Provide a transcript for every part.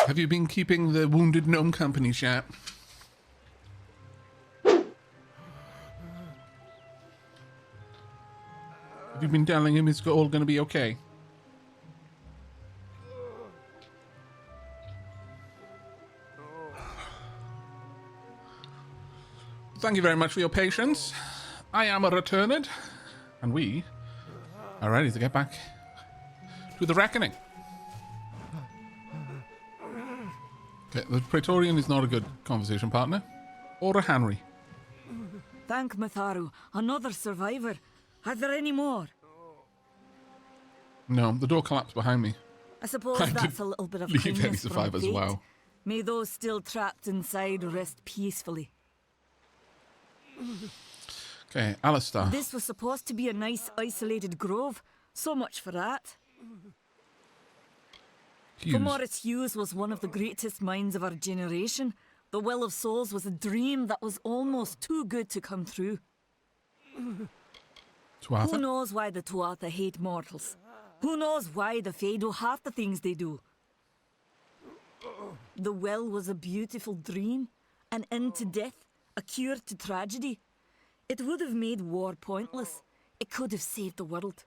Have you been keeping the wounded gnome company, chat? Have you been telling him it's all going to be okay? Thank you very much for your patience. I am a returned, and we are ready to get back to the reckoning. Okay, the Praetorian is not a good conversation partner. Or a Henry. Thank Matharu. Another survivor. Are there any more? No, the door collapsed behind me. I suppose that's a little bit of leave any kindness from survivors. fate. Wow. May those still trapped inside rest peacefully. Okay, Alistair. This was supposed to be a nice isolated grove. So much for that. Hughes. For Morris Hughes was one of the greatest minds of our generation. The Well of Souls was a dream that was almost too good to come true. Tuatha? Who knows why the Tuatha hate mortals? Who knows why the Fae do half the things they do? The well was a beautiful dream, an end to death, a cure to tragedy. It would have made war pointless. It could have saved the world.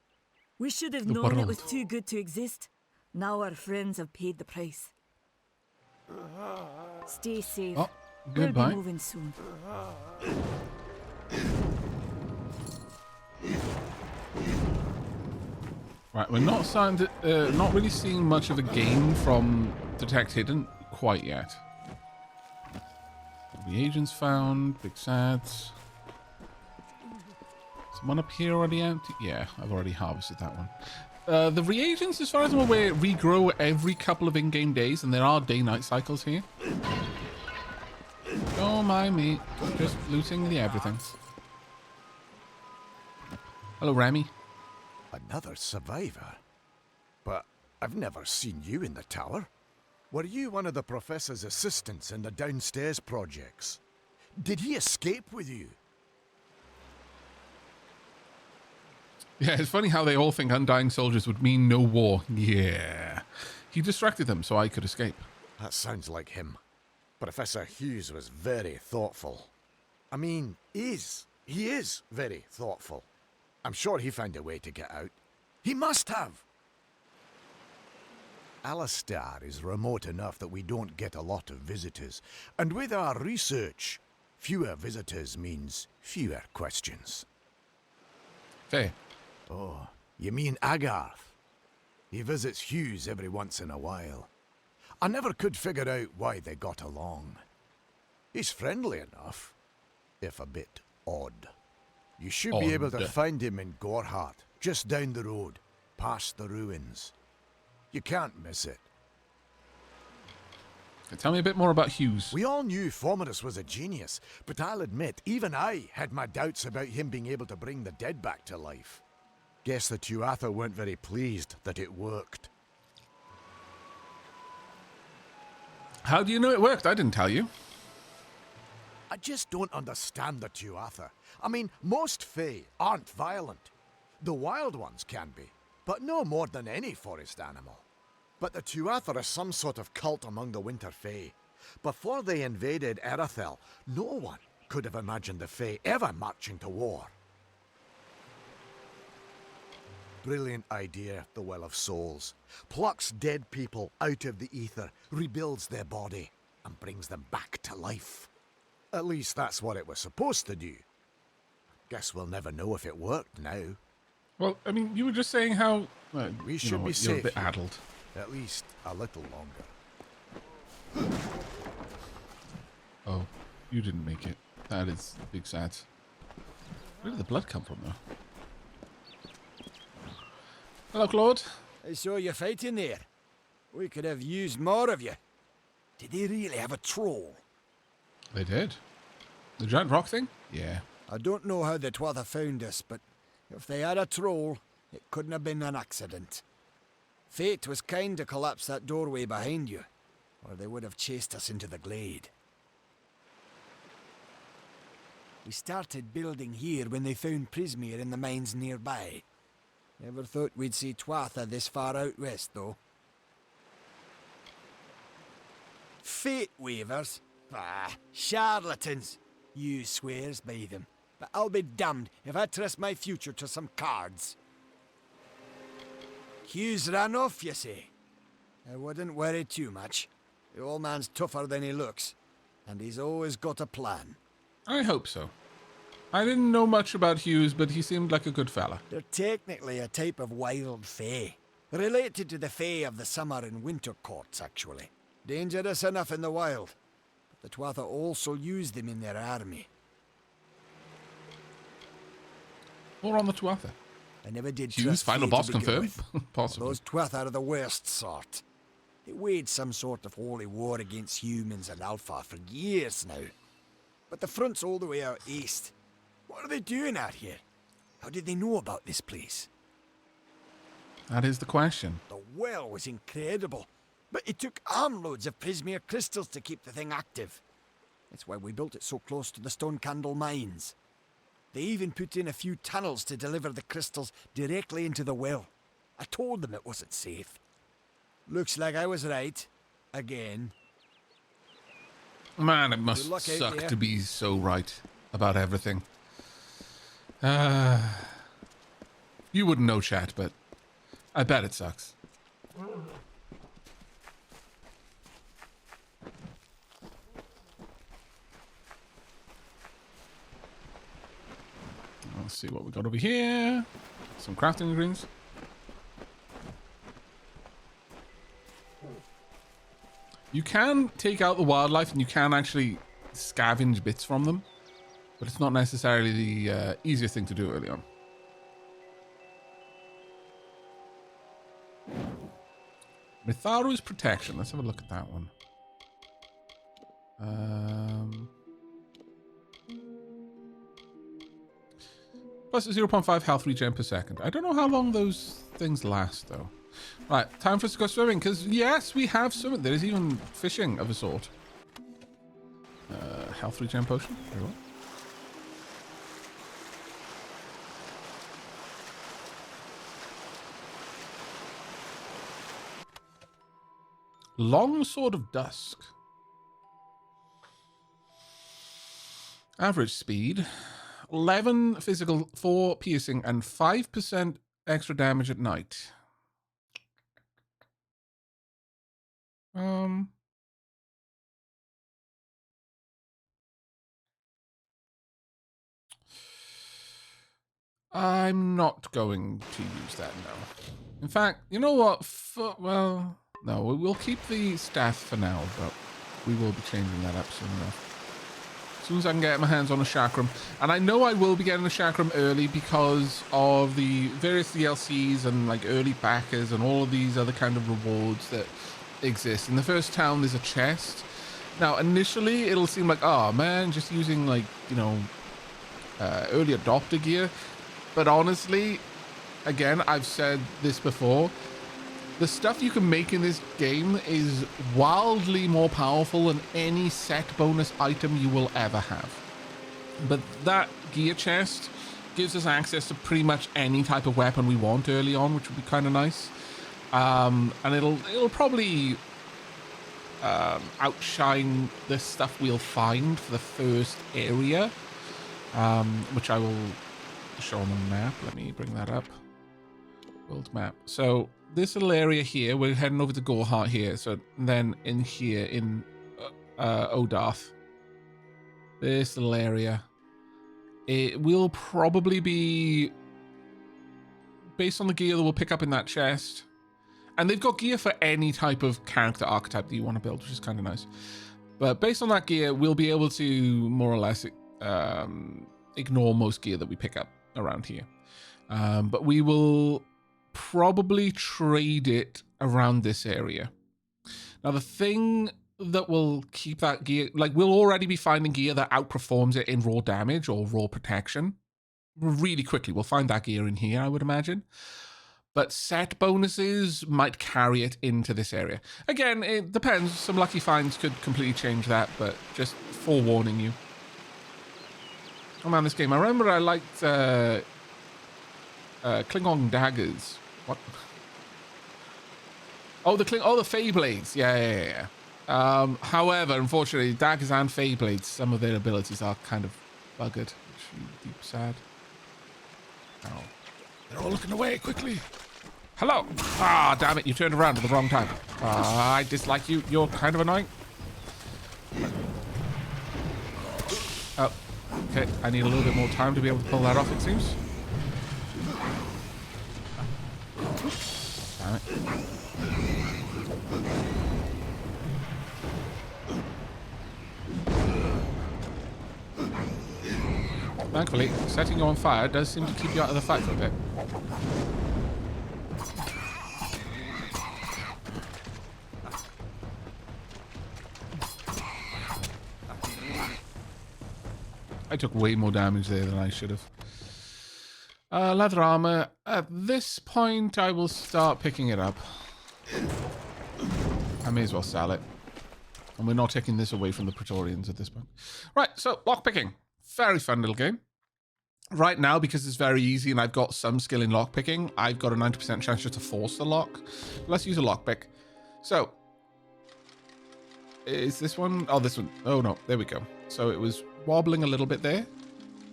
We should have known it was too good to exist. Now our friends have paid the price. Stay safe. Oh, We'll goodbye. be moving soon. Right, we're not starting to, not really seeing much of a gain from Detect Hidden quite yet. Reagents found, big sads. Is one up here already empty? Yeah, I've already harvested that one. The reagents, as far as I'm aware, regrow every couple of in-game days, and there are day-night cycles here. Don't mind me, just looting the everything. Hello, Remy. Another survivor? But I've never seen you in the tower. Were you one of the professor's assistants in the downstairs projects? Did he escape with you? Yeah, it's funny how they all think undying soldiers would mean no war. Yeah. He distracted them so I could escape. That sounds like him. Professor Hughes was very thoughtful. I mean, he is very thoughtful. I'm sure he found a way to get out. He must have! Alistair is remote enough that we don't get a lot of visitors. And with our research, fewer visitors means fewer questions. Fair. Oh, you mean Agarth? He visits Hughes every once in a while. I never could figure out why they got along. He's friendly enough, if a bit odd. You should be able to find him in Gorhart, just down the road, past the ruins. You can't miss it. Tell me a bit more about Hughes. We all knew Fomerus was a genius, but I'll admit, even I had my doubts about him being able to bring the dead back to life. Guess the Tuatha weren't very pleased that it worked. How do you know it worked? I didn't tell you. I just don't understand the Tuatha. I mean, most Fae aren't violent. The wild ones can be, but no more than any forest animal. But the Tuatha are some sort of cult among the Winter Fae. Before they invaded Erythel, no one could have imagined the Fae ever marching to war. Brilliant idea, the Well of Souls. Plucks dead people out of the ether, rebuilds their body, and brings them back to life. At least that's what it was supposed to do. Guess we'll never know if it worked now. Well, I mean, you were just saying how... Well, We should be you're safe a bit here. addled. At least a little longer. Oh, you didn't make it. That is big sad. Where did the blood come from, though? Hello, Claude. I saw you fighting there. We could have used more of you. Did they really have a troll? They did. The giant rock thing? Yeah. I don't know how the Tuatha found us, but if they had a troll, it couldn't have been an accident. Fate was kind to collapse that doorway behind you, or they would have chased us into the glade. We started building here when they found Prismere in the mines nearby. Never thought we'd see Tuatha this far out west, though. Fate weavers? Ah, charlatans. You swears by them. But I'll be damned if I trust my future to some cards. Hugh's ran off, you say? I wouldn't worry too much. The old man's tougher than he looks, and he's always got a plan. I hope so. I didn't know much about Hughes, but he seemed like a good fella. They're technically a type of wild fae. Related to the fae of the summer and winter courts, actually. Dangerous enough in the wild. But the Tuatha also use them in their army. Or on the Tuatha. I never did Hughes, trust final fae boss to begin confirmed? with. Possibly. Those Tuatha are the worst sort. They waged some sort of holy war against humans and Alpha for years now. But the front's all the way out east. What are they doing out here? How did they know about this place? That is the question. The well was incredible, but it took armloads of Prismere crystals to keep the thing active. That's why we built it so close to the Stonecandle mines. They even put in a few tunnels to deliver the crystals directly into the well. I told them it wasn't safe. Looks like I was right. Again. Man, it must Good luck out suck there. to be so right about everything. You wouldn't know, chat, but I bet it sucks. Let's see what we got over here. Some crafting ingredients. You can take out the wildlife and you can actually scavenge bits from them, but it's not necessarily the easiest thing to do early on. Mitharu's protection. Let's have a look at that one. Plus 0.5 health regen per second. I don't know how long those things last, though. Right, time for us to go swimming, because yes, we have swimming. There is even fishing of a sort. Health regen potion. Very well. Long Sword of Dusk. Average speed. 11 physical, 4 piercing, and 5% extra damage at night. I'm not going to use that now. In fact, you know what? Well, no, we'll keep the staff for now, but we will be changing that up soon enough. As soon as I can get my hands on a chakram. And I know I will be getting a chakram early because of the various DLCs and like early backers and all of these other kind of rewards that exist. In the first town, there's a chest. Now, initially, it'll seem like, oh man, just using like, you know, early adopter gear. But honestly, again, I've said this before, the stuff you can make in this game is wildly more powerful than any set bonus item you will ever have. But that gear chest gives us access to pretty much any type of weapon we want early on, which would be kind of nice. And it'll probably outshine the stuff we'll find for the first area, which I will show on the map. Let me bring that up. World map. So this little area here, we're heading over to Gorehart here. So then in here in Odarth, this little area, it will probably be based on the gear that we'll pick up in that chest. And they've got gear for any type of character archetype that you want to build, which is kind of nice. But based on that gear, we'll be able to more or less ignore most gear that we pick up around here. But we will probably trade it around this area. Now, the thing that will keep that gear, like we'll already be finding gear that outperforms it in raw damage or raw protection really quickly. We'll find that gear in here, I would imagine. But set bonuses might carry it into this area. Again, it depends. Some lucky finds could completely change that, but just forewarning you. Oh man, this game. I remember I liked Klingon daggers. What? Oh, the Fae Blades. Yeah. However, unfortunately, daggers and Feyblades, some of their abilities are kind of buggered, which is deep sad. Oh. They're all looking away quickly. Hello. Ah, damn it. You turned around at the wrong time. I dislike you. You're kind of annoying. Oh, okay. I need a little bit more time to be able to pull that off, it seems. Damn it. Thankfully, setting you on fire does seem to keep you out of the fight for a bit. I took way more damage there than I should have. Leather armor. At this point, I will start picking it up. I may as well sell it. And we're not taking this away from the Praetorians at this point. Right, so lockpicking. Very fun little game. Right now, because it's very easy and I've got some skill in lockpicking, I've got a 90% chance just to force the lock. Let's use a lockpick. So, is this one? Oh, this one. Oh, no. There we go. So it was wobbling a little bit there.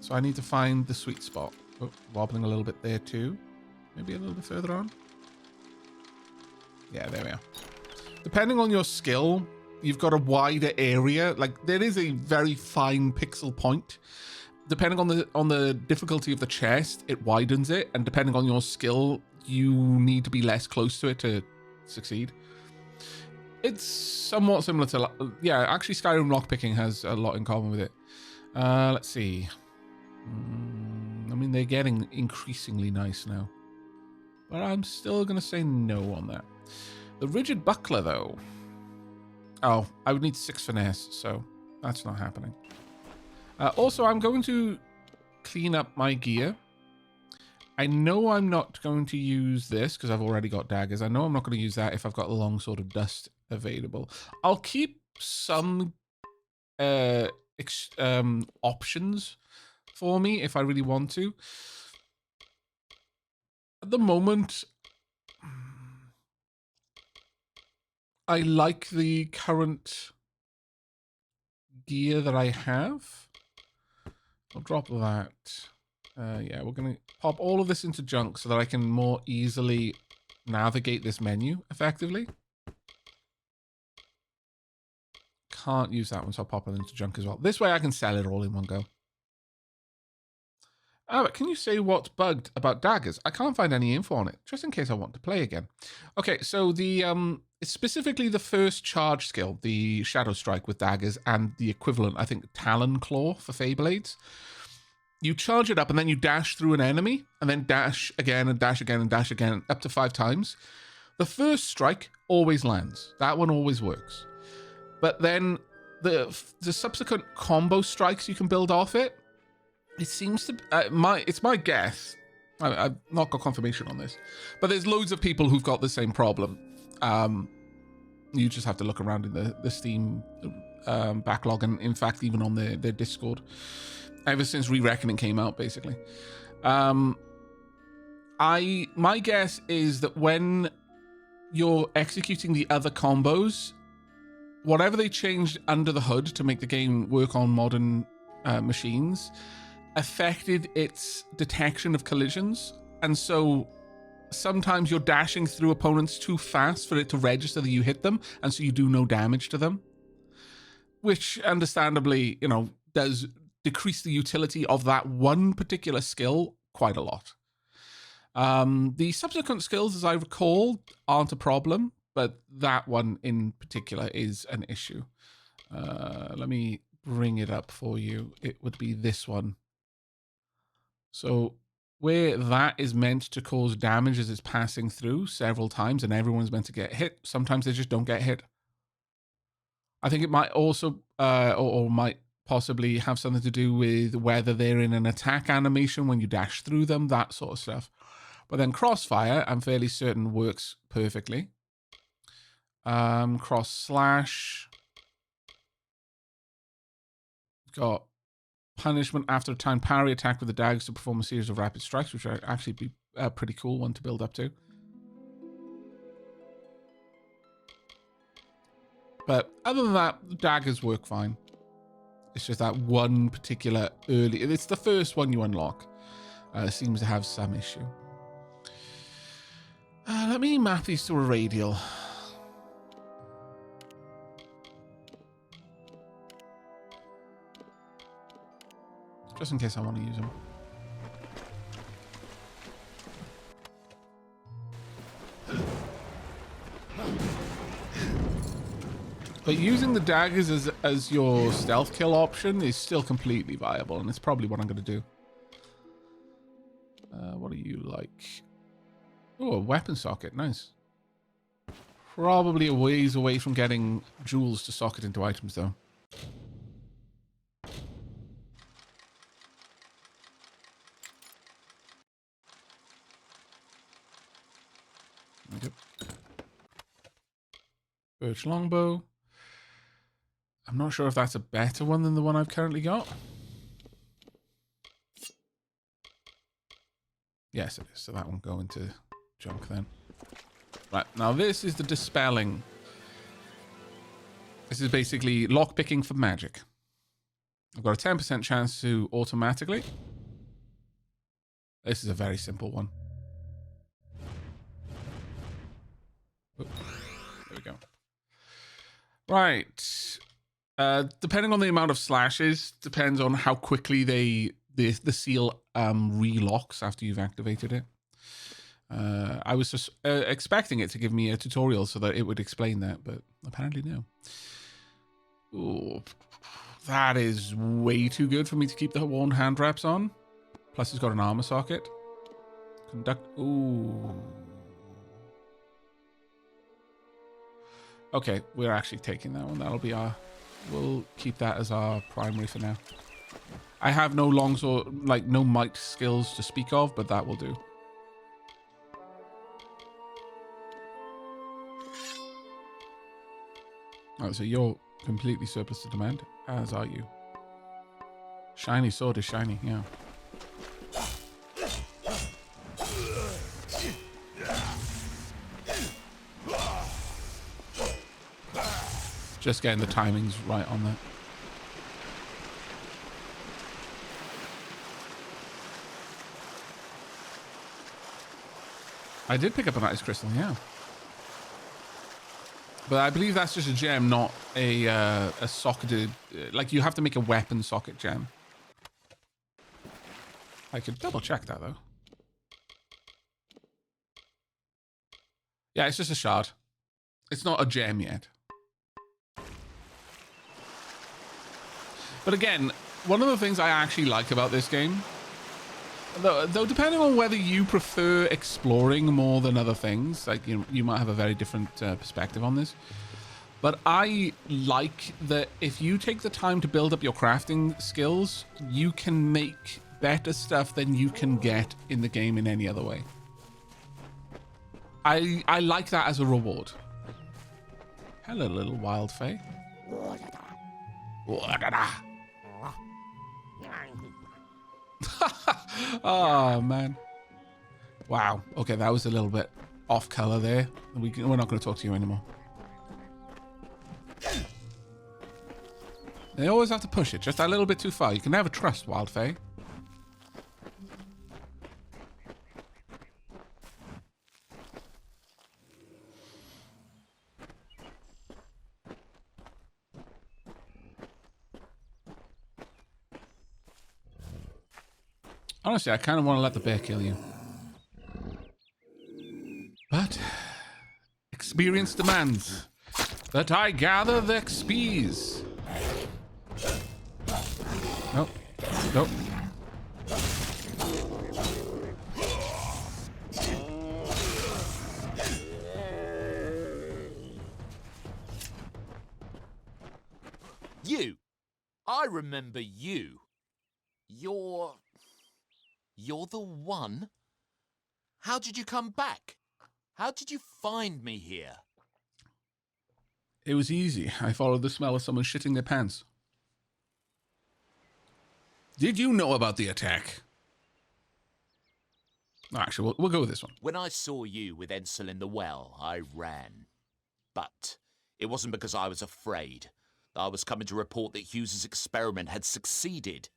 So I need to find the sweet spot. Oh, wobbling a little bit there too. Maybe a little bit further on. Yeah, there we are. Depending on your skill, you've got a wider area. Like, there is a very fine pixel point. Depending on the difficulty of the chest, it widens it. And depending on your skill, you need to be less close to it to succeed. It's somewhat similar to... Yeah, actually Skyrim lockpicking has a lot in common with it. Let's see. I mean, they're getting increasingly nice now. But I'm still going to say no on that. The rigid buckler, though. Oh, I would need 6 finesse, so that's not happening. Also, I'm going to clean up my gear. I know I'm not going to use this because I've already got daggers. I know I'm not going to use that if I've got a long sword of dust available. I'll keep some options for me if I really want to. At the moment, I like the current gear that I have. I'll drop that. Yeah, we're going to pop all of this into junk so that I can more easily navigate this menu effectively. Can't use that one, so I'll pop it into junk as well. This way I can sell it all in one go. Aavak, can you say what's bugged about daggers? I can't find any info on it, just in case I want to play again. Okay, so the it's specifically the first charge skill, the Shadow Strike with daggers, and the equivalent, I think, Talon Claw for Feyblades. You charge it up and then you dash through an enemy, and then dash again and dash again and dash again, up to 5 times. The first strike always lands. That one always works. But then the subsequent combo strikes you can build off it, it seems to... it's my guess. I've not got confirmation on this. But there's loads of people who've got the same problem. You just have to look around in the Steam backlog, and in fact, even on their Discord. Ever since Re-Reckoning came out, basically. My guess is that when you're executing the other combos, whatever they changed under the hood to make the game work on modern machines affected its detection of collisions. And so sometimes you're dashing through opponents too fast for it to register that you hit them, and so you do no damage to them. Which, understandably, you know, does decrease the utility of that one particular skill quite a lot. The subsequent skills, as I recall, aren't a problem, but that one in particular is an issue. Let me bring it up for you. It would be this one. So where that is meant to cause damage as it's passing through several times and everyone's meant to get hit, sometimes they just don't get hit. I think it might also, or might possibly have something to do with whether they're in an attack animation when you dash through them, that sort of stuff. But then Crossfire, I'm fairly certain, works perfectly. Cross Slash. Got punishment after a time parry attack with the daggers to perform a series of rapid strikes, which would actually be a pretty cool one to build up to. But other than that, the daggers work fine. It's just that one particular early... It's the first one you unlock. Seems to have some issue. Let me map these to a radial. Just in case I want to use them. But using the daggers as your stealth kill option is still completely viable, and it's probably what I'm going to do. What do you like? Oh, a weapon socket. Nice. Probably a ways away from getting jewels to socket into items, though. Okay. Birch longbow. I'm not sure if that's a better one than the one I've currently got. Yes, it is. So that won't go into junk then. Right, now this is the dispelling. This is basically lockpicking for magic. I've got a 10% chance to automatically. This is a very simple one. Oop, there we go. Right. Depending on the amount of slashes, depends on how quickly the seal relocks after you've activated it. I was just expecting it to give me a tutorial so that it would explain that, but apparently no. Ooh, that is way too good for me to keep the worn hand wraps on. Plus, it's got an armor socket. Ooh. Okay, we're actually taking that one. That'll be our... We'll keep that as our primary for now. I have no longsword, like no might skills to speak of, but that will do. Oh, so you're completely surplus to demand, as are you. Shiny sword is shiny, yeah. Just getting the timings right on that. I did pick up an ice crystal, yeah. But I believe that's just a gem, not a socketed... like, you have to make a weapon socket gem. I could double check that, though. Yeah, it's just a shard. It's not a gem yet. But again, one of the things I actually like about this game, though depending on whether you prefer exploring more than other things, like you might have a very different perspective on this, but I like that if you take the time to build up your crafting skills, you can make better stuff than you can get in the game in any other way. I like that as a reward. Hello, little wild fae. Oh, man. Wow. Okay, that was a little bit off color there. We're not going to talk to you anymore. They always have to push it just a little bit too far. You can never trust wild fae. Honestly, I kind of want to let the bear kill you. But experience demands that I gather the XPs. Nope. Nope. You. I remember you. You're the one? How did you come back? How did you find me here? It was easy. I followed the smell of someone shitting their pants. Did you know about the attack? Actually, we'll go with this one. When I saw you with Ensel in the well, I ran. But It wasn't because I was afraid. I was coming to report that Hughes's experiment had succeeded.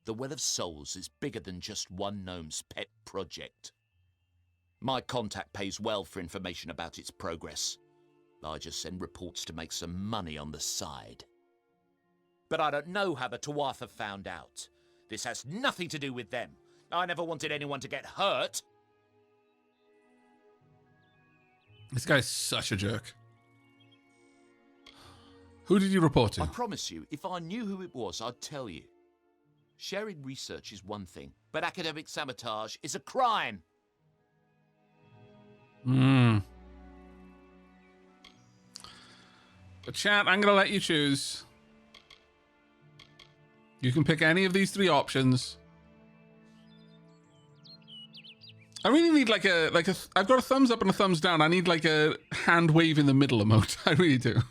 The Well of Souls is bigger than just one gnome's pet project. My contact pays well for information about its progress. I just send reports to make some money on the side. But I don't know how the Tuatha found out. This has nothing to do with them. I never wanted anyone to get hurt. This guy's such a jerk. Who did you report to? I promise you, if I knew who it was, I'd tell you. Sharing research is one thing, but academic sabotage is a crime. But chat, I'm going to let you choose. You can pick any of these 3 options. I really need like a I've got a thumbs up and a thumbs down. I need like a hand wave in the middle emote. I really do.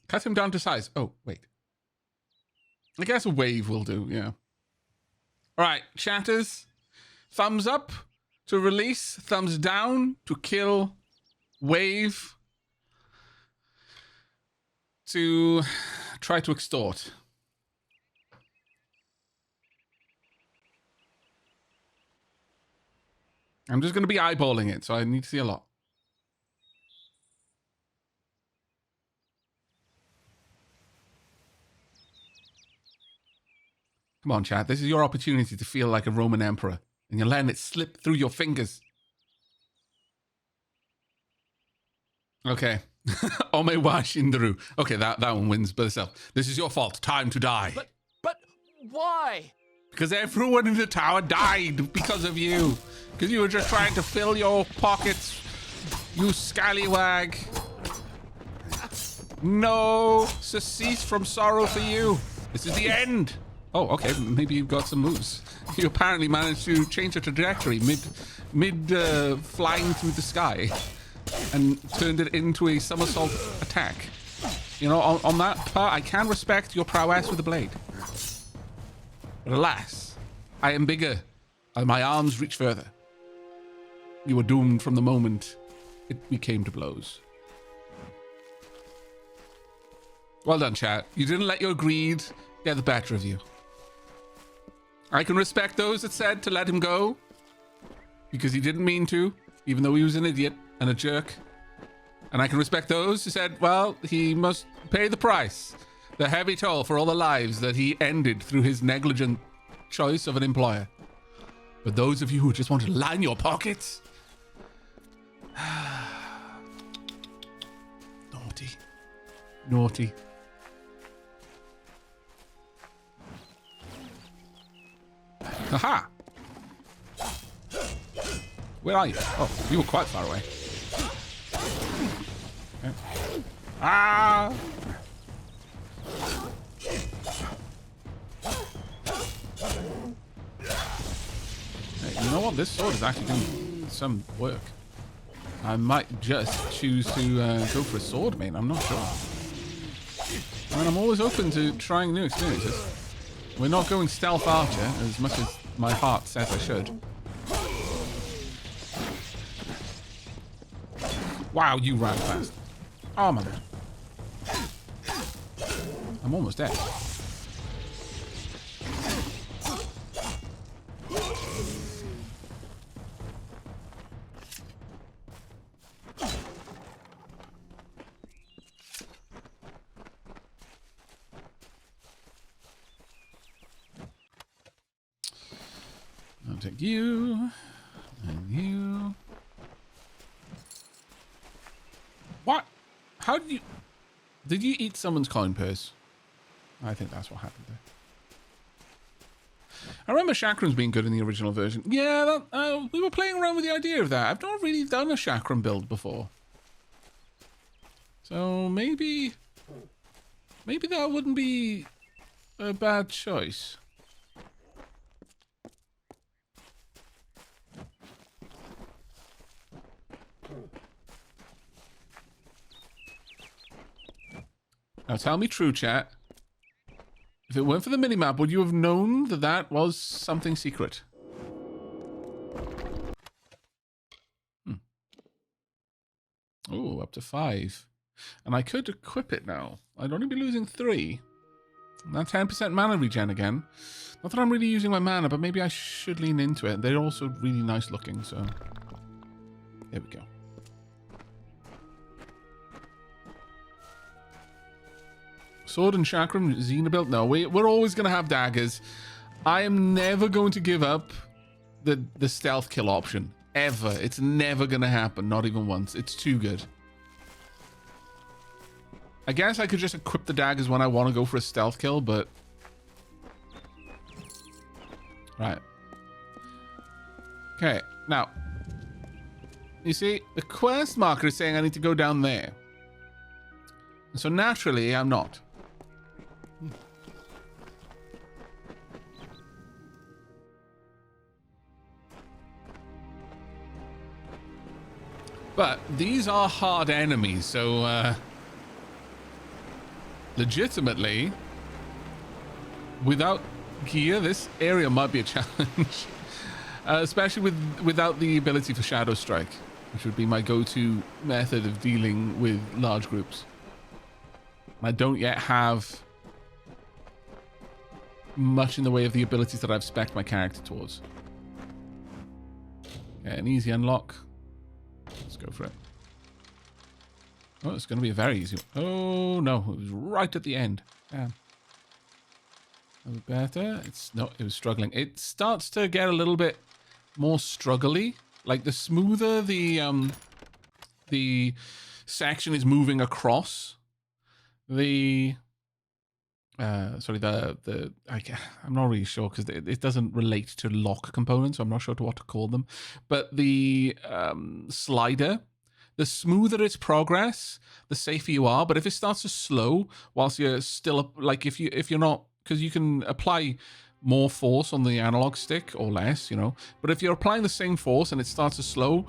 Cut him down to size. Oh, wait. I guess a wave will do, yeah. All right, chatters. Thumbs up to release. Thumbs down to kill. Wave to try to extort. I'm just going to be eyeballing it, so I need to see a lot. Come on, chat. This is your opportunity to feel like a Roman emperor, and you're letting it slip through your fingers. Okay. Ome wa shindaru. Okay, that one wins by itself. This is your fault. Time to die. But why? Because everyone in the tower died because of you. Because you were just trying to fill your pockets, you scallywag. No, surcease from sorrow for you. This is the end. Oh, okay, maybe you've got some moves. You apparently managed to change the trajectory mid flying through the sky and turned it into a somersault attack. You know, on that part, I can respect your prowess with the blade. But alas, I am bigger, and my arms reach further. You were doomed from the moment we came to blows. Well done, chat. You didn't let your greed get the better of you. I can respect those that said to let him go, because he didn't mean to, even though he was an idiot and a jerk. And I can respect those who said, well, he must pay the price. The heavy toll for all the lives that he ended through his negligent choice of an employer. But those of you who just want to line your pockets... Naughty. Naughty. Haha! Where are you? Oh, you were quite far away. Okay. Ah! Hey, you know what? This sword is actually doing some work. I might just choose to go for a sword, mate. I'm not sure. I mean, I'm always open to trying new experiences. We're not going stealth archer as much as my heart says I should. Wow, you ran fast. Oh my god. I'm almost dead. I'll take you and you. What? How did you eat someone's coin purse? I think that's what happened there. I remember chakrams being good in the original version. Yeah, we were playing around with the idea of that. I've not really done a chakram build before. So maybe that wouldn't be a bad choice. Now tell me true, chat. If it weren't for the minimap, would you have known that that was something secret? Oh, up to 5. And I could equip it now. I'd only be losing 3. Now 10% mana regen again. Not that I'm really using my mana, but maybe I should lean into it. They're also really nice looking, so... There we go. Sword and chakram, Xena build? No, we're always going to have daggers. I am never going to give up the stealth kill option. Ever. It's never going to happen. Not even once. It's too good. I guess I could just equip the daggers when I want to go for a stealth kill, but... Right. Okay, now... You see, the quest marker is saying I need to go down there. And so naturally, I'm not. But these are hard enemies, so legitimately, without gear, this area might be a challenge. Especially without the ability for Shadow Strike, which would be my go-to method of dealing with large groups. I don't yet have much in the way of the abilities that I've spec'd my character towards. Okay, an easy unlock. Let's go for it. Oh, it's going to be a very easy one. Oh, no. It was right at the end. Damn. A bit better. It was struggling. It starts to get a little bit more struggly. Like, the smoother the section is moving across, I'm not really sure because it doesn't relate to lock components, so I'm not sure what to call them. But the slider, the smoother its progress, the safer you are. But if it starts to slow whilst you're still like if you're not, because you can apply more force on the analog stick or less, you know. But if you're applying the same force and it starts to slow,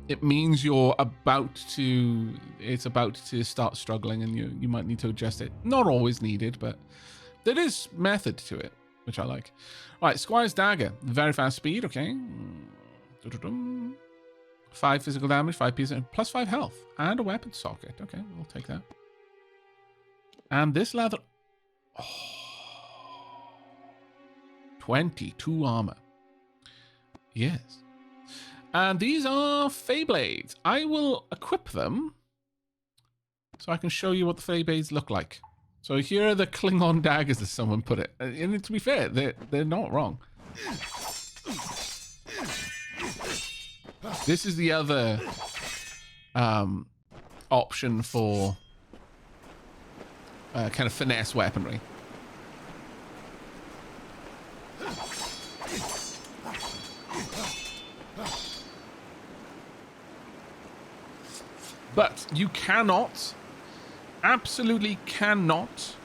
it means it's about to start struggling, and you might need to adjust it. Not always needed, but there is method to it, which I like. All right, Squire's Dagger. Very fast speed, okay. 5 physical damage, 5 pieces, plus 5 health, and a weapon socket. Okay, we'll take that. And this leather... Oh, 22 armor. Yes. And these are Fey Blades. I will equip them so I can show you what the Fey Blades look like. So here are the Klingon daggers, as someone put it. And to be fair, they're not wrong. This is the other option for kind of finesse weaponry. But you cannot, absolutely cannot,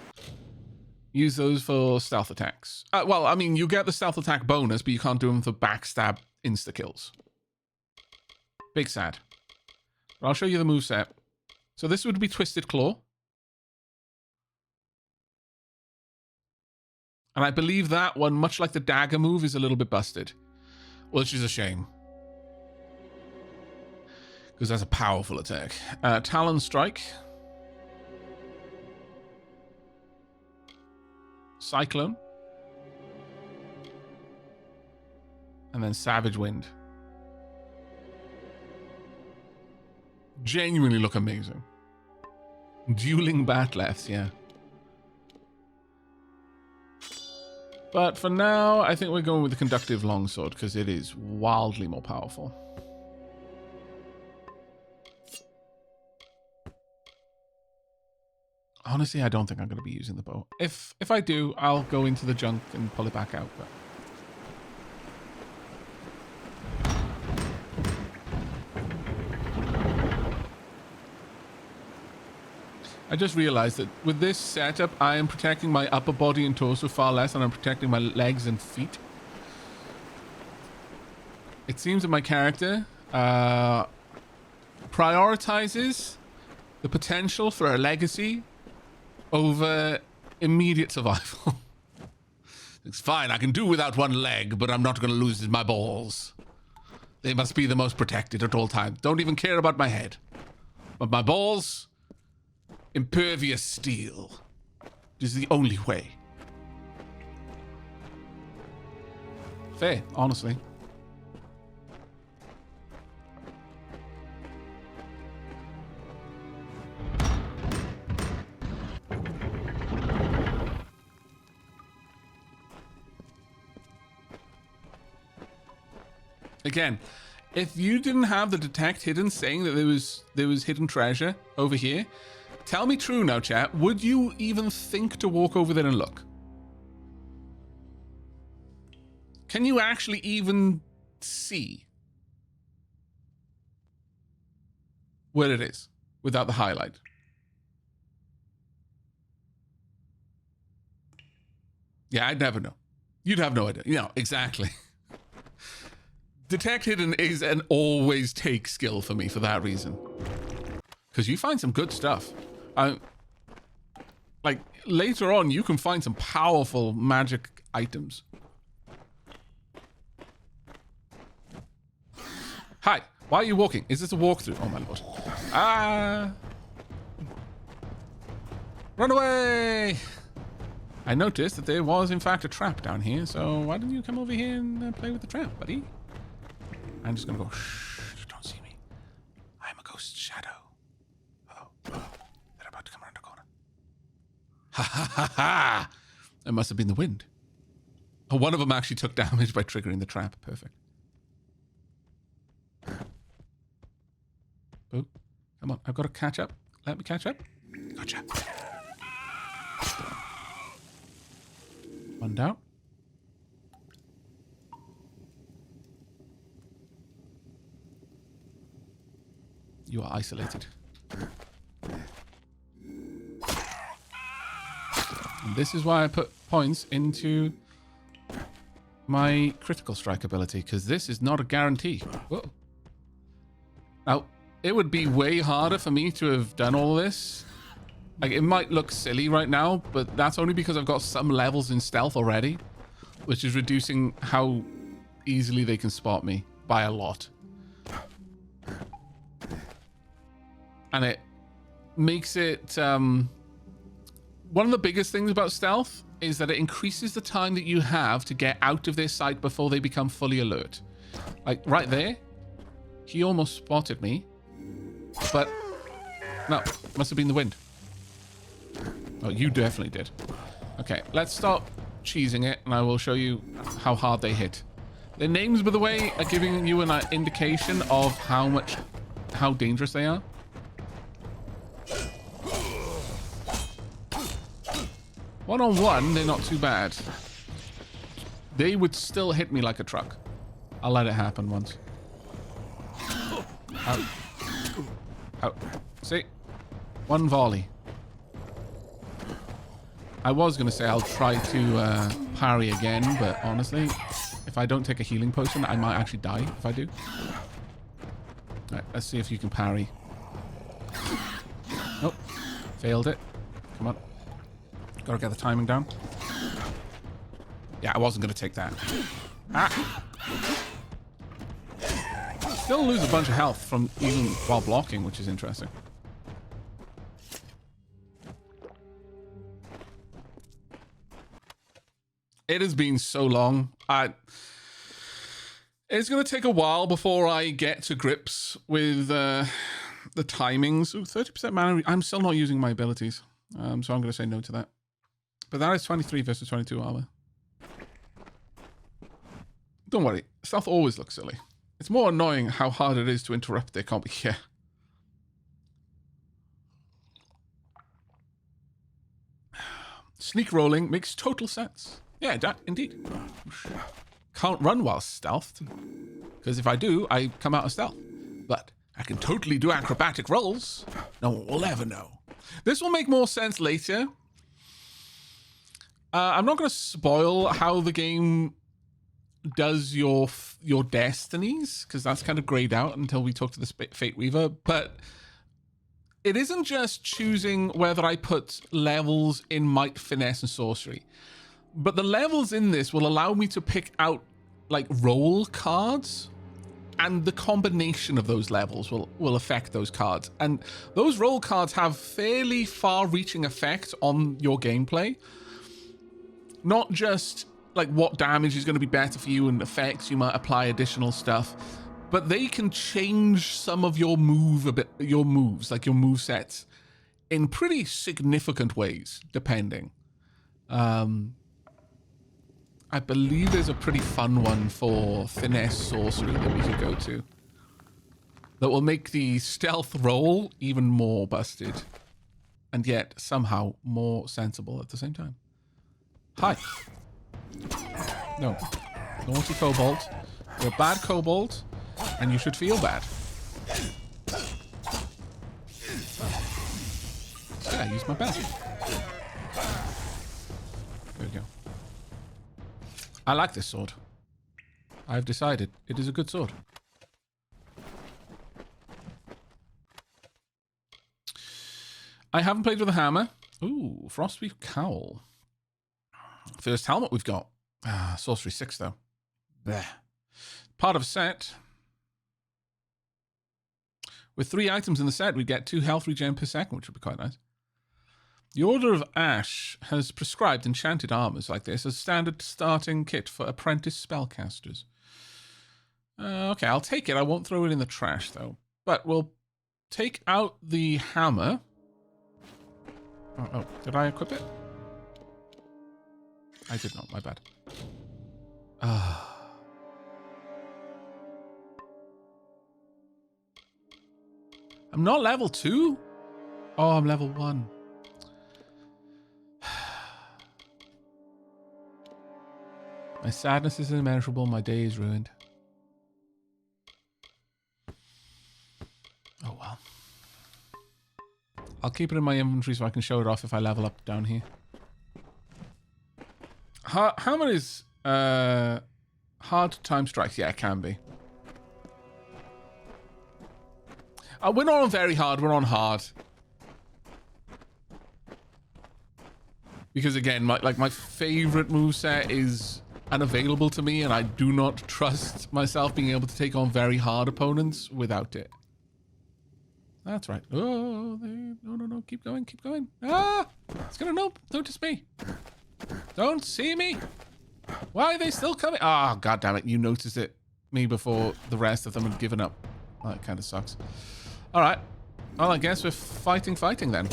use those for stealth attacks. Well, I mean, you get the stealth attack bonus, but you can't do them for backstab insta-kills. Big sad. But I'll show you the moveset. So this would be Twisted Claw. And I believe that one, much like the dagger move, is a little bit busted. Which is a shame. Because that's a powerful attack. Talon Strike. Cyclone. And then Savage Wind. Genuinely look amazing. Dueling Batleths, yeah. But for now, I think we're going with the Conductive Longsword because it is wildly more powerful. Honestly, I don't think I'm going to be using the bow. If I do, I'll go into the junk and pull it back out. But I just realized that with this setup, I am protecting my upper body and torso far less than I'm protecting my legs and feet. It seems that my character prioritizes the potential for a legacy over immediate survival. It's fine, I can do without one leg, but I'm not going to lose my balls. They must be the most protected at all times. Don't even care about my head. But my balls, impervious steel. This is the only way. Fair, honestly. Again, if you didn't have the detect hidden saying that there was hidden treasure over here, tell me true now, chat. Would you even think to walk over there and look? Can you actually even see where it is without the highlight? Yeah, I'd never know. You'd have no idea. Yeah, exactly. Detect hidden is an always take skill for me for that reason. Because you find some good stuff. Like, later on, you can find some powerful magic items. Hi, why are you walking? Is this a walkthrough? Oh my lord. Ah! Run away! I noticed that there was in fact a trap down here, so why don't you come over here and play with the trap, buddy? I'm just gonna go, shh, don't see me. I'm a ghost shadow. Oh, they're about to come around the corner. Ha ha ha ha! It must have been the wind. Oh, one of them actually took damage by triggering the trap. Perfect. Oh, come on, I've got to catch up. Let me catch up. Gotcha. One down. You are isolated. And this is why I put points into my critical strike ability, because this is not a guarantee. Whoa. Now, it would be way harder for me to have done all this. Like, it might look silly right now, but that's only because I've got some levels in stealth already, which is reducing how easily they can spot me by a lot. And it makes it... one of the biggest things about stealth is that it increases the time that you have to get out of their sight before they become fully alert. Like, right there, he almost spotted me. But, no, must have been the wind. Oh, you definitely did. Okay, let's stop cheesing it, and I will show you how hard they hit. Their names, by the way, are giving you an indication of how dangerous they are. One-on-one, they're not too bad. They would still hit me like a truck. I'll let it happen once. Out. Out. See? One volley. I was going to say I'll try to parry again, but honestly, if I don't take a healing potion, I might actually die if I do. Alright, let's see if you can parry. Nope. Failed it. Come on. Gotta get the timing down. Yeah, I wasn't going to take that. Ah! Still lose a bunch of health from even while blocking, which is interesting. It has been so long. It's going to take a while before I get to grips with the timings. Ooh, 30% mana. I'm still not using my abilities, so I'm going to say no to that. But that is 23 versus 22 armor. Don't worry. Stealth always looks silly. It's more annoying how hard it is to interrupt their combo. Yeah. Sneak rolling makes total sense. Yeah, indeed. Can't run while stealthed, because if I do, I come out of stealth. But I can totally do acrobatic rolls. No one will ever know. This will make more sense later. I'm not going to spoil how the game does your destinies, because that's kind of grayed out until we talk to the Fate Weaver. But it isn't just choosing whether I put levels in Might, Finesse, and Sorcery. But the levels in this will allow me to pick out, like, roll cards and the combination of those levels will affect those cards. And those role cards have fairly far-reaching effects on your gameplay. Not just like what damage is going to be better for you and effects you might apply additional stuff, but they can change some of your moves, like your move sets, in pretty significant ways, depending. I believe there's a pretty fun one for finesse sorcery that we could go to that will make the stealth roll even more busted and yet somehow more sensible at the same time. Hi. No. Naughty kobold. You're a bad kobold and you should feel bad. Yeah, I used my best. There we go. I like this sword. I've decided it is a good sword. I haven't played with a hammer. Ooh, Frostweave Cowl. First helmet we've got. Sorcery 6 though. Blech. Part of a set. With 3 items in the set, we get 2 health regen per second, which would be quite nice. The Order of Ash has prescribed enchanted armors like this as standard starting kit for apprentice spellcasters. Okay, I'll take it. I won't throw it in the trash, though. But we'll take out the hammer. Oh, did I equip it? I did not, my bad. I'm not level 2? Oh, I'm level 1. My sadness is immeasurable. My day is ruined. Oh, well. I'll keep it in my inventory so I can show it off if I level up down here. Hammer is hard time strikes. Yeah, it can be. We're not on very hard. We're on hard. Because again, my favorite moveset is unavailable to me, and I do not trust myself being able to take on very hard opponents without it. That's right. Oh, no. Keep going. Ah! It's gonna notice me. Don't see me. Why are they still coming? Ah, God damn it. You noticed me before the rest of them had given up. Oh, that kind of sucks. All right. Well, I guess we're fighting then.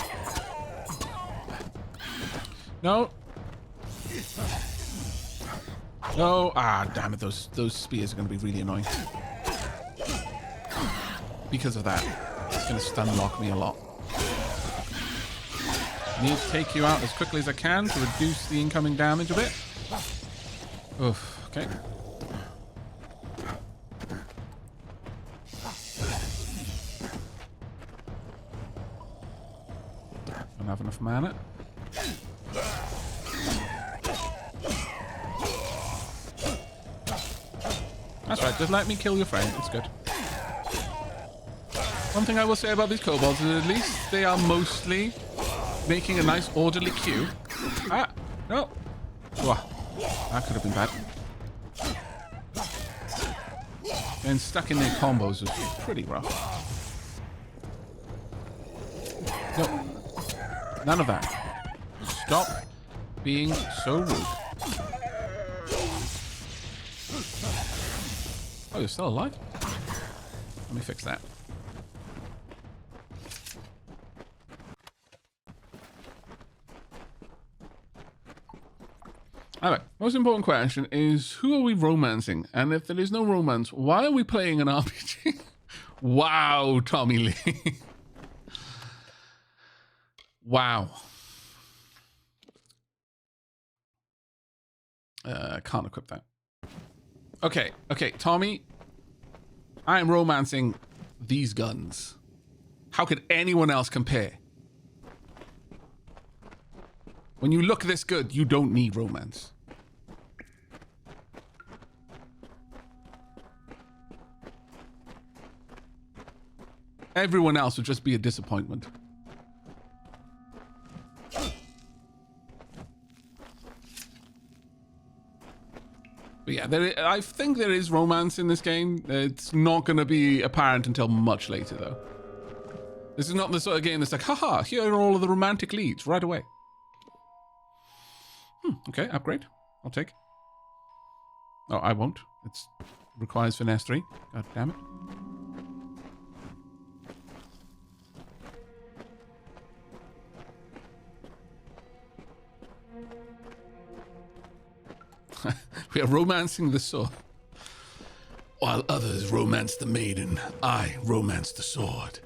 No. No. Ah, damn it. Those spears are going to be really annoying. Because of that. It's going to stun lock me a lot. Need to take you out as quickly as I can to reduce the incoming damage a bit. Oof. Okay. Don't have enough mana. That's right, just let me kill your friend. It's good. One thing I will say about these kobolds is at least they are mostly making a nice orderly queue. Ah, no. Whoa, that could have been bad. Getting stuck in their combos is pretty rough. No, none of that. Stop being so rude. Oh, you're still alive? Let me fix that. Alright, most important question is, who are we romancing? And if there is no romance, why are we playing an RPG? Wow, Tommy Lee. Wow. Can't equip that. Okay, Tommy. I am romancing these guns. How could anyone else compare? When you look this good, you don't need romance. Everyone else would just be a disappointment. But yeah, Yeah, I think there is romance in this game. It's not going to be apparent until much later, though. This is not the sort of game that's like, haha, here are all of the romantic leads right away. Okay, upgrade. I'll take. Oh, I won't. It requires finesse 3. God damn it. We are romancing the sword. While others romance the maiden, I romance the sword.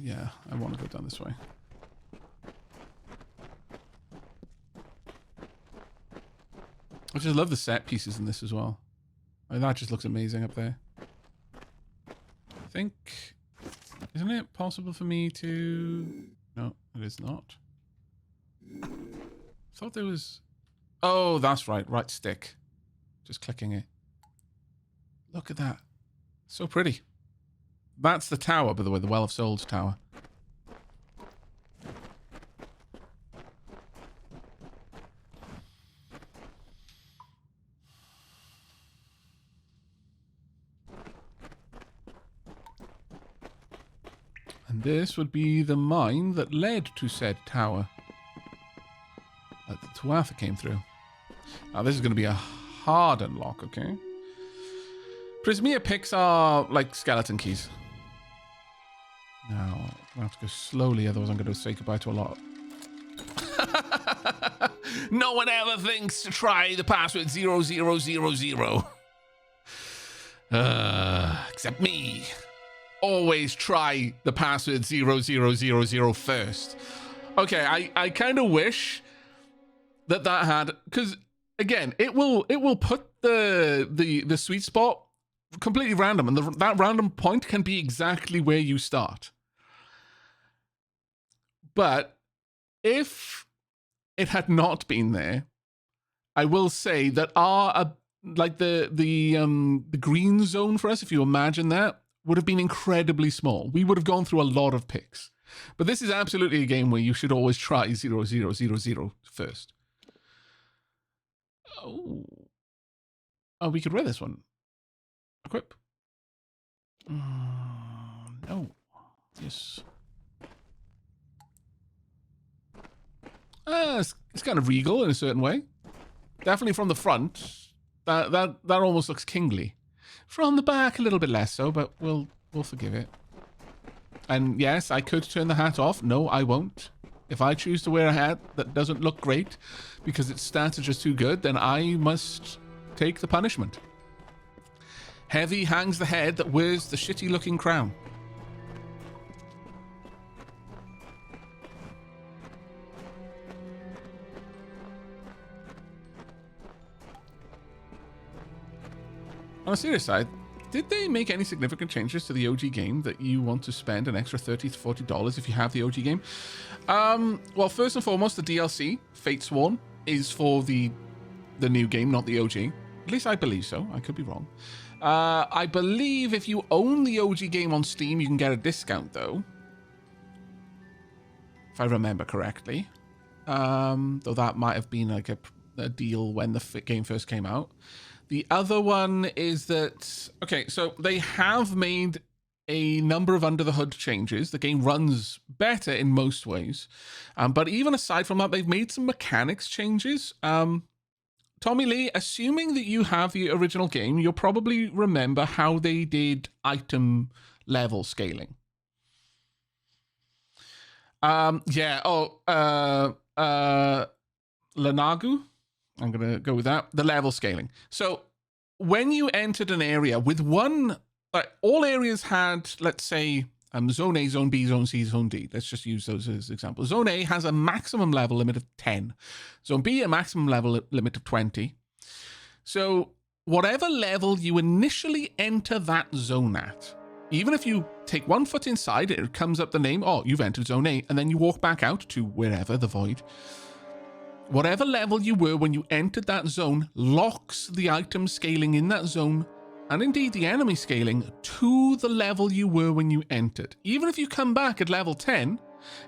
Yeah, I want to go down this way. I just love the set pieces in this as well. Like, that just looks amazing up there. I think... Isn't it possible for me to... No, it is not. I thought there was... Oh, that's right. Right stick. Just clicking it. Look at that. So pretty. That's the tower, by the way. The Well of Souls tower. And this would be the mine that led to said tower. That the Tuatha came through. Now this is going to be a hard unlock, okay? Prismea picks are like skeleton keys. Now, I have to go slowly, otherwise I'm going to say goodbye to a lot. No one ever thinks to try the password 0000. Except me. Always try the password 0000 first. Okay, I kind of wish that had, because again, it will put the sweet spot completely random, and that random point can be exactly where you start. But if it had not been there, I will say that like the green zone for us, if you imagine that, would have been incredibly small. We would have gone through a lot of picks. But this is absolutely a game where you should always try 0000 first. Oh, we could wear this one. Equip. No. Yes. It's kind of regal in a certain way. Definitely from the front. That almost looks kingly. From the back, a little bit less so, but we'll forgive it. And yes, I could turn the hat off. No, I won't. If I choose to wear a hat that doesn't look great because its stats are just too good, then I must take the punishment. Heavy hangs the head that wears the shitty-looking crown. On a serious side, did they make any significant changes to the OG game that you want to spend an extra $30 to $40 if you have the OG game? Well, first and foremost, the DLC, Fatesworn, is for the new game, not the OG. At least I believe so. I could be wrong. I believe if you own the OG game on Steam, you can get a discount, though. If I remember correctly. Though that might have been like a deal when the game first came out. The other one is that, okay, so they have made a number of under-the-hood changes. The game runs better in most ways. But even aside from that, they've made some mechanics changes. Tommy Lee, assuming that you have the original game, you'll probably remember how they did item level scaling. Lanagu? I'm going to go with that. The level scaling. So when you entered an area with one, all areas had, let's say, Zone A, Zone B, Zone C, Zone D. Let's just use those as examples. Zone A has a maximum level limit of 10. Zone B, a maximum level limit of 20. So whatever level you initially enter that zone at, even if you take 1 foot inside, it comes up the name, oh, you've entered Zone A, and then you walk back out to wherever, the void. Whatever level you were when you entered that zone locks the item scaling in that zone and indeed the enemy scaling, to the level you were when you entered. Even if you come back at level 10,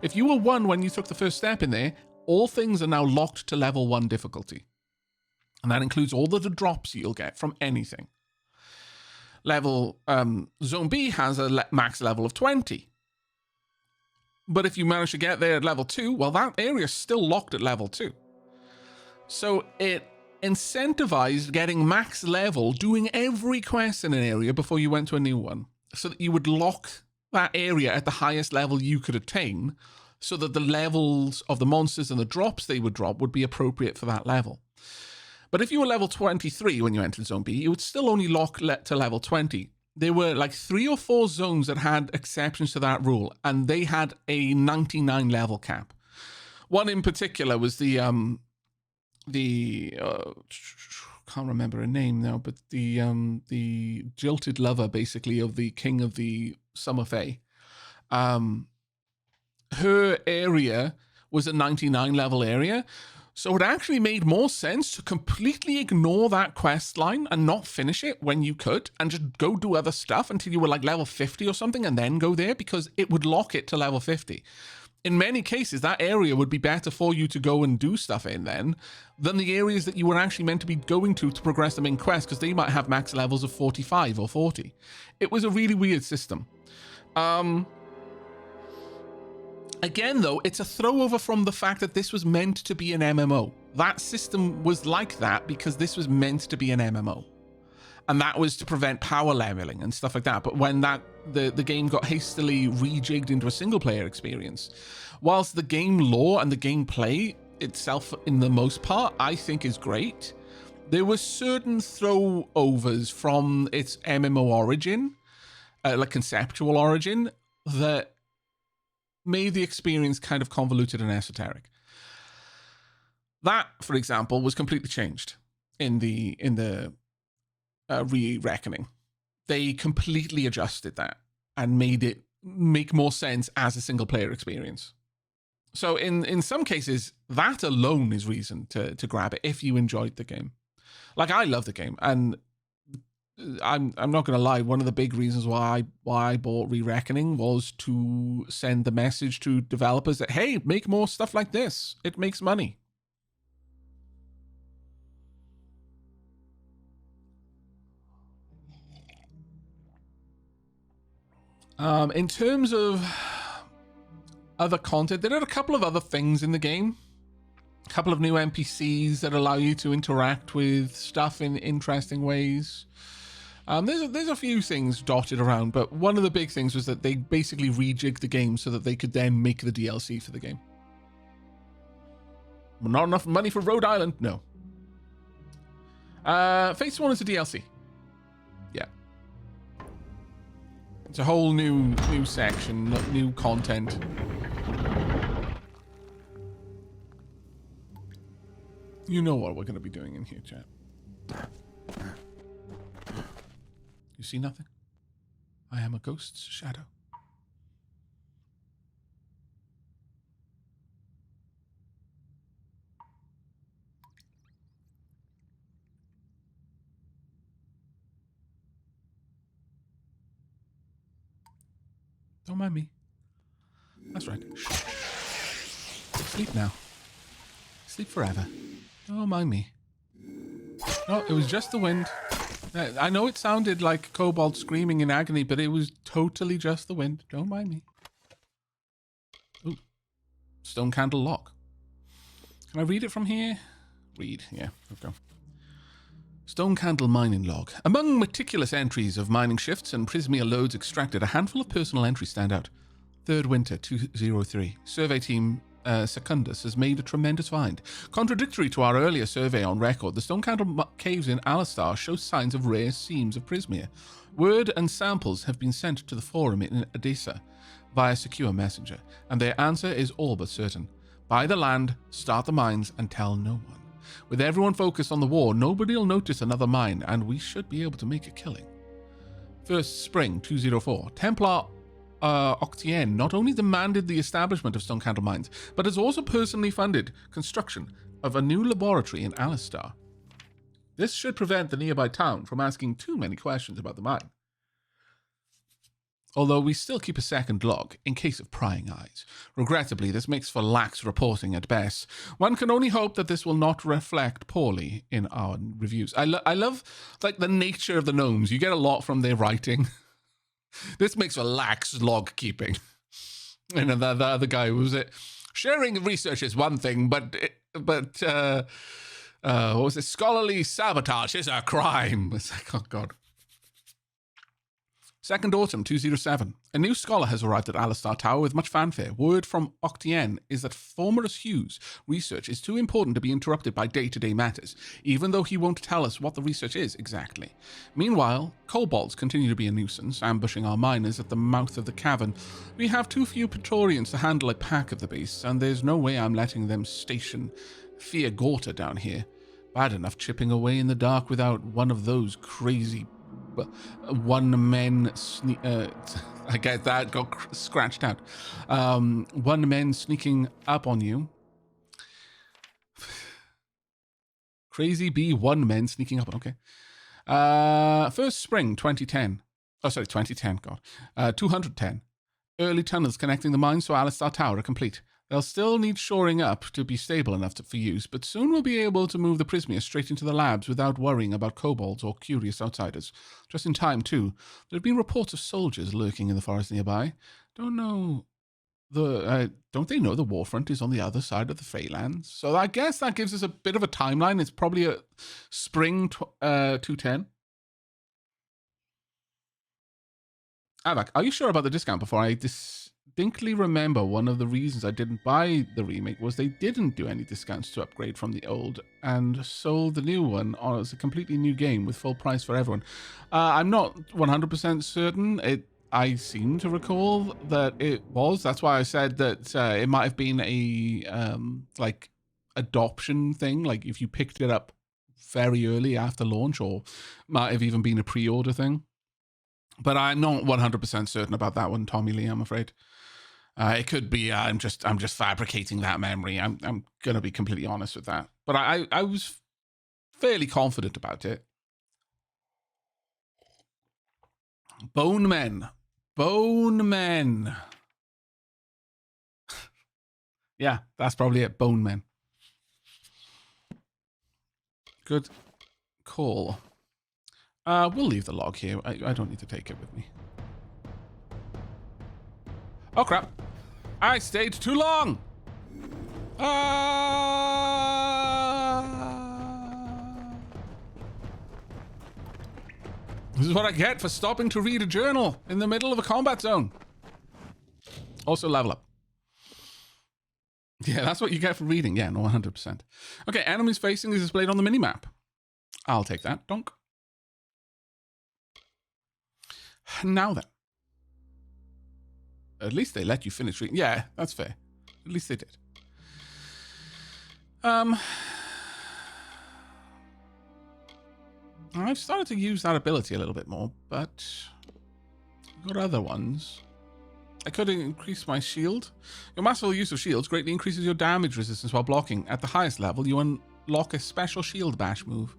if you were 1 when you took the first step in there, all things are now locked to level 1 difficulty. And that includes all of the drops you'll get from anything. Zone B has a max level of 20. But if you manage to get there at level 2, well, that area is still locked at level 2. So it incentivized getting max level, doing every quest in an area before you went to a new one, so that you would lock that area at the highest level you could attain, so that the levels of the monsters and the drops they would drop would be appropriate for that level. But if you were level 23 when you entered Zone B, you would still only lock to level 20. There were like 3 or 4 zones that had exceptions to that rule, and they had a 99 level cap. One in particular was the can't remember her name now, but the jilted lover, basically, of the king of the Summer Fae. Her area was a 99 level area, so it actually made more sense to completely ignore that quest line and not finish it when you could, and just go do other stuff until you were like level 50 or something, and then go there, because it would lock it to level 50. In many cases, that area would be better for you to go and do stuff in then than the areas that you were actually meant to be going to progress them in quest, because they might have max levels of 45 or 40. It was a really weird system. Again, though, it's a throwover from the fact that this was meant to be an MMO. That system was like that because this was meant to be an MMO. And that was to prevent power leveling and stuff like that. But when the game got hastily rejigged into a single-player experience, whilst the game lore and the gameplay itself, in the most part, I think is great, there were certain throwovers from its MMO origin, like conceptual origin, that made the experience kind of convoluted and esoteric. That, for example, was completely changed in the re-reckoning. They completely adjusted that and made it make more sense as a single player experience. So in some cases, that alone is reason to grab it if you enjoyed the game. Like, I love the game, and I'm not going to lie, one of the big reasons why I bought Re-Reckoning was to send the message to developers that, hey, make more stuff like this. It makes money. In terms of other content, there are a couple of other things in the game. A couple of new NPCs that allow you to interact with stuff in interesting ways. There's a few things dotted around, but one of the big things was that they basically rejigged the game so that they could then make the DLC for the game. Not enough money for Rhode Island? No. Phase 1 is a DLC. Yeah. It's a whole new section, new content. You know what we're going to be doing in here, chat. You see nothing? I am a ghost's shadow. Don't mind me. That's right. Sleep now. Sleep forever. Don't mind me. No, it was just the wind. I know it sounded like Kobold screaming in agony, but it was totally just the wind. Don't mind me. Ooh. Stonecandle lock. Can I read it from here? Read. Yeah, let's go. Stonecandle mining log. Among meticulous entries of mining shifts and Prismia loads extracted, a handful of personal entries stand out. 3rd Winter 203. Survey team Secundus has made a tremendous find. Contradictory to our earlier survey on record, the Stonecandle caves in Alistar show signs of rare seams of Prismia. Word and samples have been sent to the forum in Edessa via secure messenger, and their answer is all but certain. Buy the land, start the mines, and tell no one. With everyone focused on the war, nobody will notice another mine, and we should be able to make a killing. 1st Spring 204. Templar Octien not only demanded the establishment of Stonecandle mines, but has also personally funded construction of a new laboratory in Alistar. This should prevent the nearby town from asking too many questions about the mine. Although we still keep a second log, in case of prying eyes. Regrettably, this makes for lax reporting at best. One can only hope that this will not reflect poorly in our reviews. I love, like, the nature of the gnomes. You get a lot from their writing. This makes for lax log keeping. And the other guy, was it? Sharing research is one thing, but what was it? Scholarly sabotage is a crime. It's like, oh, God. 2nd Autumn 207. A new scholar has arrived at Alistar Tower with much fanfare. Word from Octien is that Formorous Hughes' research is too important to be interrupted by day-to-day matters, even though he won't tell us what the research is exactly. Meanwhile, kobolds continue to be a nuisance, ambushing our miners at the mouth of the cavern. We have too few Praetorians to handle a pack of the beasts, and there's no way I'm letting them station Fear Gorta down here. Bad enough chipping away in the dark without one of those crazy one-men I get that, got scratched out. One-men sneaking up on you. Crazy bee one-men sneaking up. Okay. First spring 2010. Oh, sorry, 2010, God. 210. Early tunnels connecting the mines to Alistar Tower are complete. They'll still need shoring up to be stable enough for use, but soon we'll be able to move the Prismia straight into the labs without worrying about kobolds or curious outsiders. Just in time, too. There have been reports of soldiers lurking in the forest nearby. Don't they know the warfront is on the other side of the Feylands? So I guess that gives us a bit of a timeline. It's probably a spring 210. Aavak, are you sure about the discount before I distinctly remember one of the reasons I didn't buy the remake was they didn't do any discounts to upgrade from the old and sold the new one as a completely new game with full price for everyone. I'm not 100% certain. I seem to recall that it was. That's why I said that it might have been a like adoption thing, like if you picked it up very early after launch, or might have even been a pre-order thing. But I'm not 100% certain about that one, Tommy Lee, I'm afraid. It could be I'm just fabricating that memory. I'm going to be completely honest with that. But I was fairly confident about it. Bone Men. Yeah, that's probably it. Bone Men. Good call. We'll leave the log here. I don't need to take it with me. Oh, crap. I stayed too long. This is what I get for stopping to read a journal in the middle of a combat zone. Also level up. Yeah, that's what you get for reading. Yeah, no, 100%. Okay, enemies facing is displayed on the minimap. I'll take that. Donk. Now then. At least they let you finish reading. Yeah, that's fair. At least they did. I've started to use that ability a little bit more, but I've got other ones. I could increase my shield. Your masterful use of shields greatly increases your damage resistance while blocking. At the highest level, you unlock a special shield bash move.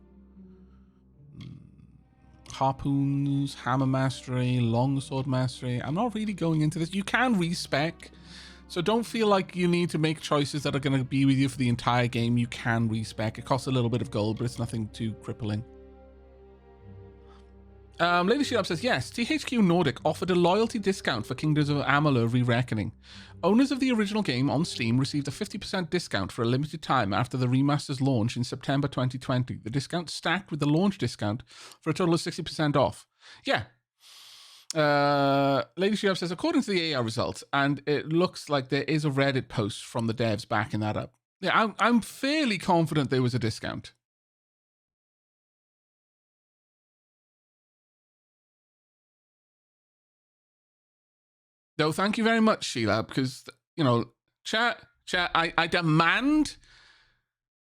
Harpoons, hammer mastery, longsword mastery. I'm not really going into this. You can respec, so don't feel like you need to make choices that are going to be with you for the entire game. You can respec. It costs a little bit of gold, but it's nothing too crippling. Lady Sheelab says, yes, THQ Nordic offered a loyalty discount for Kingdoms of Amalur Re-Reckoning. Owners of the original game on Steam received a 50% discount for a limited time after the remaster's launch in September 2020. The discount stacked with the launch discount for a total of 60% off. Yeah. Lady Sheelab says, according to the AI results, and it looks like there is a Reddit post from the devs backing that up. Yeah, I'm fairly confident there was a discount. No, thank you very much, Sheila, because, you know, chat, I demand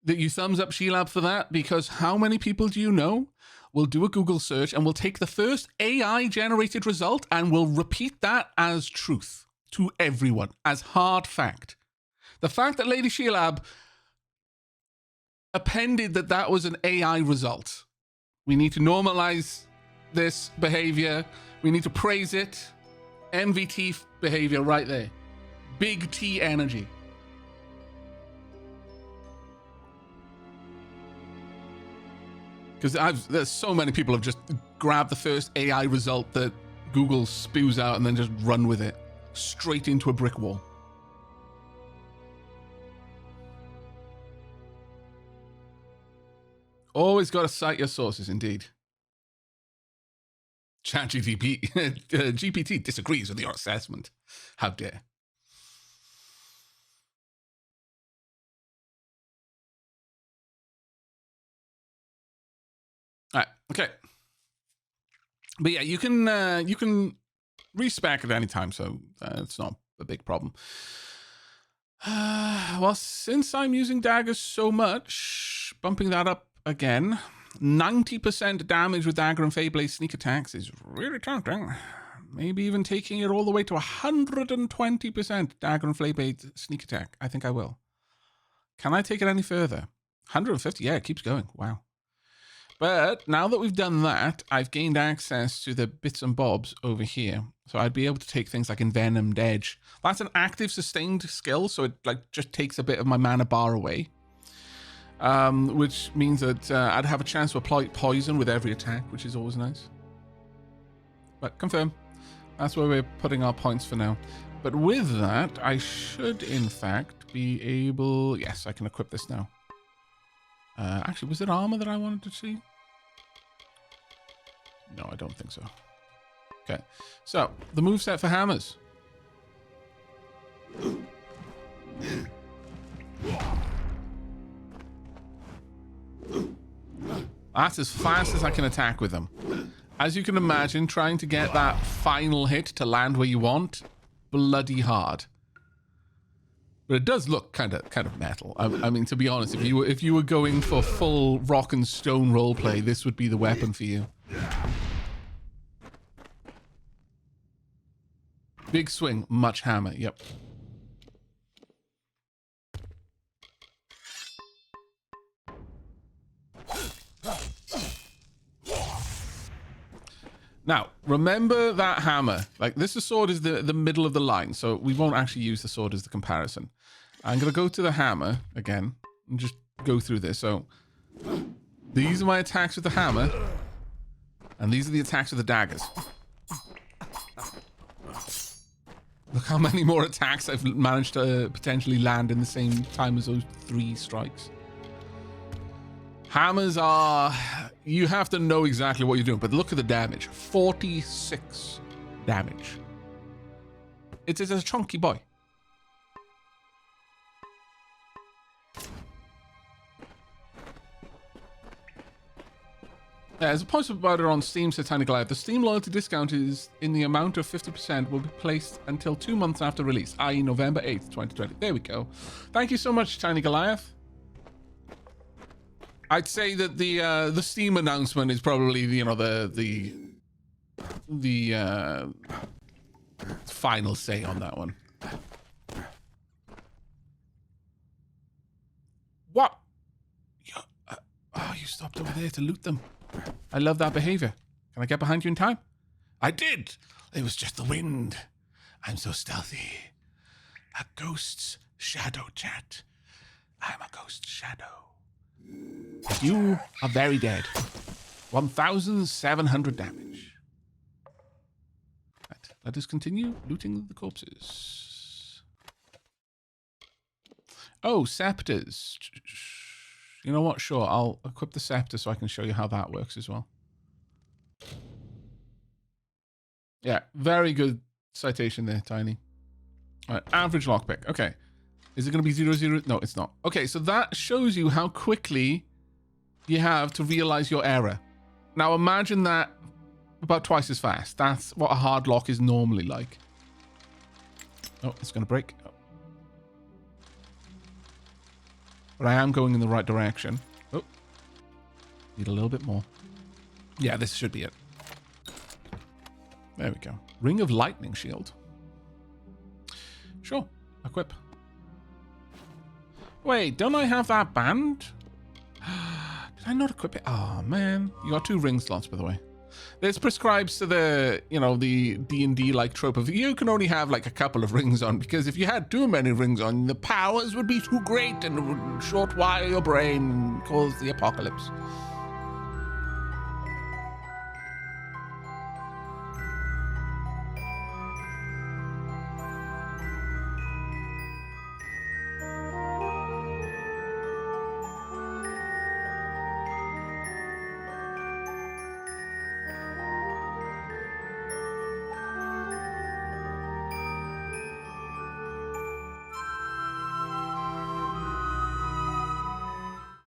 that you thumbs up Sheila for that, because how many people do you know will do a Google search and will take the first AI-generated result and will repeat that as truth to everyone, as hard fact? The fact that Lady Sheilab appended that that was an AI result. We need to normalize this behavior. We need to praise it. MVT behavior right there. Big T energy. Because there's so many people have just grabbed the first AI result that Google spews out and then just run with it straight into a brick wall. Always got to cite your sources, indeed. GPT disagrees with your assessment. How dare. All right, okay. But yeah, you can respec at any time, so it's not a big problem. Well, since I'm using daggers so much, bumping that up again, 90% damage with dagger and Feyblade sneak attacks is really tempting. Maybe even taking it all the way to 120% dagger and Feyblade sneak attack. I think I will. Can I take it any further? 150, yeah, it keeps going. Wow. But now that we've done that, I've gained access to the bits and bobs over here. So I'd be able to take things like Envenomed Edge. That's an active sustained skill, so it just takes a bit of my mana bar away. Which means that I'd have a chance to apply poison with every attack, which is always nice. But confirm. That's where we're putting our points for now. But with that, I should, in fact, be able... Yes, I can equip this now. Actually, was it armor that I wanted to see? No, I don't think so. Okay, so the moveset for hammers. That's as fast as I can attack with them. As you can imagine, trying to get that final hit to land where you want, bloody hard. But it does look kind of metal. I mean, to be honest, if you were going for full rock and stone roleplay, this would be the weapon for you. Big swing, much hammer. Yep. Now, remember that hammer. Like, this sword is the middle of the line, so we won't actually use the sword as the comparison. I'm going to go to the hammer again and just go through this. So, these are my attacks with the hammer, and these are the attacks with the daggers. Look how many more attacks I've managed to potentially land in the same time as those 3 strikes. Hammers are... You have to know exactly what you're doing, but look at the damage. 46 damage. It's a chunky boy. As a point about it on Steam, said Tiny Goliath, the Steam loyalty discount is in the amount of 50% will be placed until 2 months after release, i.e. November 8th, 2020. There we go. Thank you so much, Tiny Goliath. I'd say that the Steam announcement is probably, you know, the final say on that one. What? You stopped over there to loot them. I love that behavior. Can I get behind you in time? I did. It was just the wind. I'm so stealthy. A ghost's shadow chat. I'm a ghost shadow. But you are very dead. 1,700 damage. Right, let us continue looting the corpses. Oh, scepters. You know what? Sure, I'll equip the scepter so I can show you how that works as well. Yeah, very good citation there, Tiny. All right, average lockpick. Okay. Is it going to be 0-0? No, it's not. Okay, so that shows you how quickly you have to realize your error. Now imagine that about twice as fast. That's what a hard lock is normally like. Oh, it's going to break. Oh. But I am going in the right direction. Oh, need a little bit more. Yeah, this should be it. There we go. Ring of Lightning Shield. Sure, equip. Wait, don't I have that band? Did I not equip it? Oh, man. You got 2 ring slots, by the way. This prescribes to the, you know, the D&D like trope of you can only have like a couple of rings on, because if you had too many rings on, the powers would be too great and it would short wire your brain and cause the apocalypse.